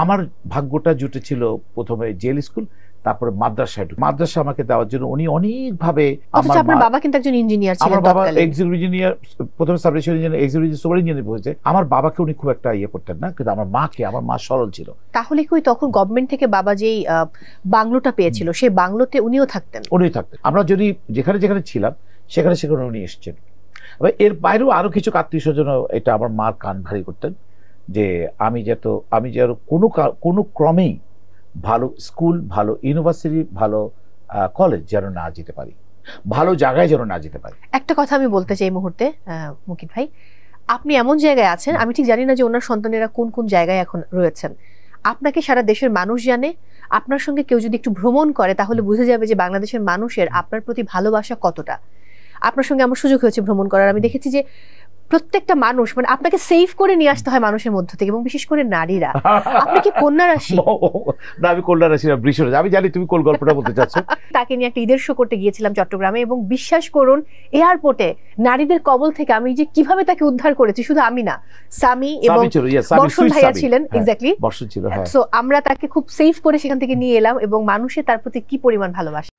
আমার ভাগ্যটা জুটেছিল প্রথমে জেল স্কুল, তারপরে মাদ্রাসা আমাকে দেওয়ার জন্য উনি অনেকভাবে। আপনার বাবা কিন্তু একজন ইঞ্জিনিয়ার ছিলেন। আমার বাবা এক্সিকিউটিভ ইঞ্জিনিয়ার, প্রথমে sub division engineer, executive super engineer হয়েছে। আমার বাবাকে উনি খুব একটা ইয়ে করতেন না, কিন্তু আমার মা সরল ছিল। তাহলে কি তখন গভর্নমেন্ট থেকে বাবা যেই বাংলোটা পেয়েছিল সেই বাংলোতে উনিও থাকতেন? আমরা যদি যেখানে যেখানে ছিলাম সেখানে সেখানে উনি এসেছেন। এর বাইরেও আরো কিছু আত্মীয় স্বজন এটা আমার মার কান ভারী করতেন যে আমি যেন কোনো ক্রমেই ভালো স্কুল, ভালো ইউনিভার্সিটি, ভালো কলেজ যেন না যেতে পারি, ভালো জায়গায় যেন না যেতে পারি। একটা কথা আমি বলতে চাই এই মুহূর্তে, মুকিত ভাই, আপনি এমন জায়গায় আছেন, আমি ঠিক জানি না যে ওনার সন্তানেরা কোন কোন জায়গায় এখন রয়েছেন। আপনাকে সারা দেশের মানুষ জানে। আপনার সঙ্গে কেউ যদি একটু ভ্রমণ করে তাহলে বুঝে যাবে যে বাংলাদেশের মানুষের আপনার প্রতি ভালোবাসা কতটা। আপনার সঙ্গে আমার সুযোগ হয়েছে ভ্রমণ করার। আমি দেখেছি যে প্রত্যেকটা মানুষ, মানে আপনাকে সেভ করে নিয়ে আসতে হয় মানুষের মধ্য থেকে, এবং বিশেষ করে নারীরা। আপনি কি কন্যা রাশি? না, আমি কন্যা রাশি না, বৃষ রাশি। আমি জানি তুমি কোন গল্পটা বলতে চাচ্ছ। তাকে নিয়ে একটা ঈদের শো করতে গিয়েছিলাম চট্টগ্রামে, এবং বিশ্বাস করুন এয়ারপোর্টে নারীদের কবল থেকে আমি যে কিভাবে তাকে উদ্ধার করেছি, শুধু আমি না, সামি এবং বর্ষণ ভাইয়া ছিলেন। এক্স্যাক্টলি, বর্ষণ ছিল। সো আমরা তাকে খুব সেভ করে সেখান থেকে নিয়ে এলাম, এবং মানুষের তার প্রতি কি পরিমাণ ভালোবাসা।